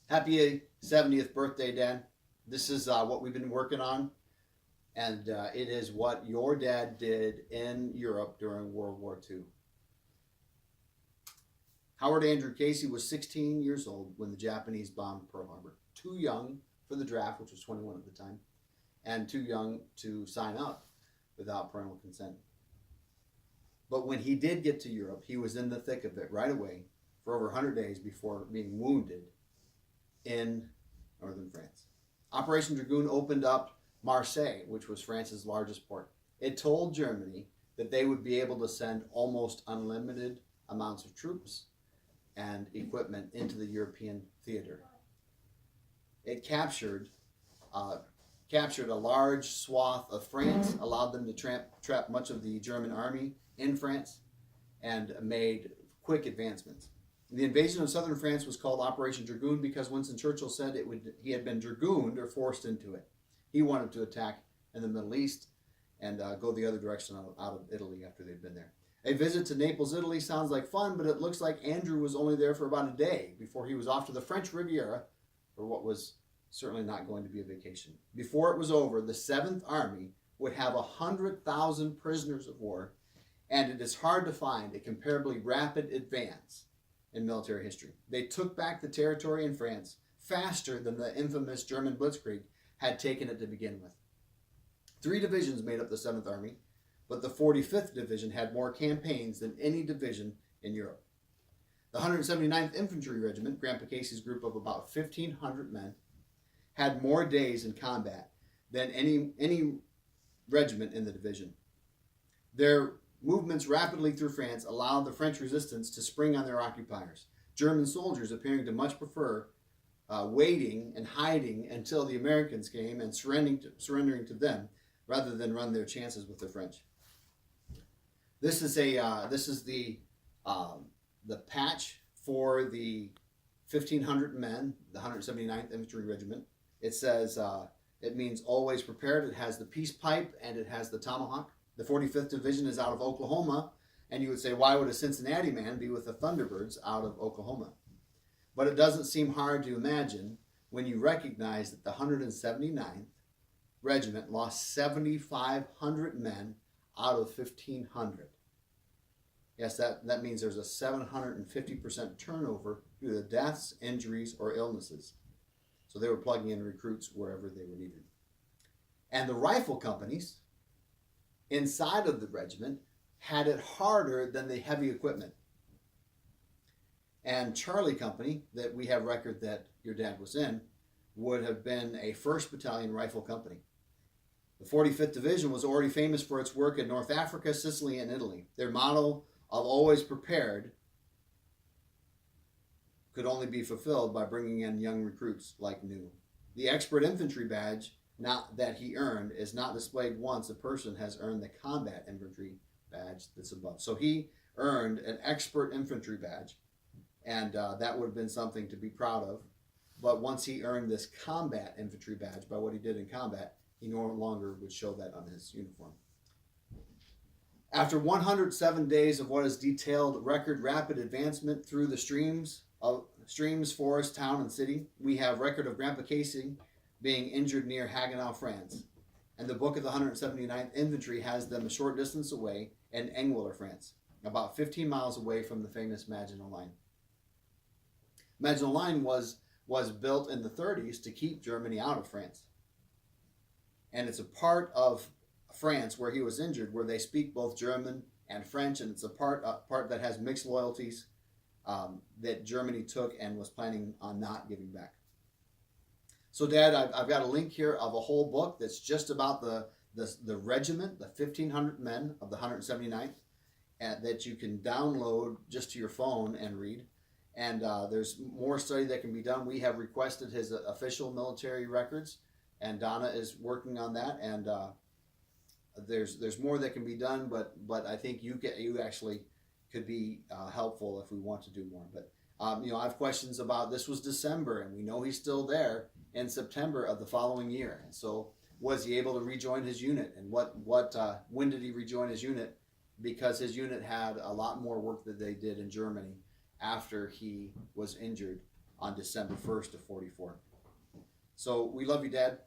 Happy 70th birthday, Dad. This is what we've been working on, and it is what your dad did in Europe during World War II. Howard Andrew Casey was 16 years old when the Japanese bombed Pearl Harbor. Too young for the draft, which was 21 at the time, and too young to sign up without parental consent. But when he did get to Europe, he was in the thick of it right away for over 100 days before being wounded in northern France. Operation Dragoon opened up Marseille, which was France's largest port. It told Germany that they would be able to send almost unlimited amounts of troops and equipment into the European theater. It captured a large swath of France, allowed them to trap much of the German army in France, and made quick advancements. The invasion of southern France was called Operation Dragoon because Winston Churchill said he had been dragooned or forced into it. He wanted to attack in the Middle East and go the other direction out of Italy after they'd been there. A visit to Naples, Italy sounds like fun, but it looks like Andrew was only there for about a day before he was off to the French Riviera for what was certainly not going to be a vacation. Before it was over, the 7th Army would have 100,000 prisoners of war, and it is hard to find a comparably rapid advance in military history. They took back the territory in France faster than the infamous German Blitzkrieg had taken it to begin with. 3 divisions made up the 7th Army, but the 45th Division had more campaigns than any division in Europe. The 179th Infantry Regiment, Grandpa Casey's group of about 1,500 men, had more days in combat than any regiment in the division. Their movements rapidly through France allowed the French resistance to spring on their occupiers, German soldiers appearing to much prefer waiting and hiding until the Americans came and surrendering to them rather than run their chances with the French. This is the patch for the 1,500 men, the 179th Infantry Regiment. It says it means always prepared. It has the peace pipe and it has the tomahawk. The 45th Division is out of Oklahoma, and you would say, why would a Cincinnati man be with the Thunderbirds out of Oklahoma? But it doesn't seem hard to imagine when you recognize that the 179th Regiment lost 7,500 men out of 1,500. Yes, that means there's a 750% turnover due to deaths, injuries, or illnesses. So they were plugging in recruits wherever they were needed. And the rifle companies inside of the regiment had it harder than the heavy equipment. And Charlie Company, that we have record that your dad was in, would have been a 1st Battalion Rifle Company. The 45th Division was already famous for its work in North Africa, Sicily, and Italy. Their motto of always prepared could only be fulfilled by bringing in young recruits like new. The Expert Infantry Badge that he earned is not displayed once a person has earned the Combat Infantry Badge that's above. So he earned an Expert Infantry Badge, and that would have been something to be proud of. But once he earned this Combat Infantry Badge by what he did in combat, he no longer would show that on his uniform. After 107 days of what is detailed record rapid advancement through the streams, forest, town, and city, we have record of Grandpa Casey being injured near Haguenau, France. And the book of the 179th Infantry has them a short distance away in Engwiller, France, about 15 miles away from the famous Maginot Line. Maginot Line was built in the 30s to keep Germany out of France. And it's a part of France where he was injured, where they speak both German and French, and it's a part that has mixed loyalties that Germany took and was planning on not giving back. So, Dad, I've got a link here of a whole book that's just about the regiment, the 1,500 men of the 179th, that you can download just to your phone and read. And there's more study that can be done. We have requested his official military records, and Donna is working on that. And there's more that can be done, but I think you actually could be helpful if we want to do more. But I have questions about, this was December, and we know he's still there in September of the following year. And so, was he able to rejoin his unit? And when did he rejoin his unit? Because his unit had a lot more work that they did in Germany after he was injured on December 1st of 44. So we love you, Dad.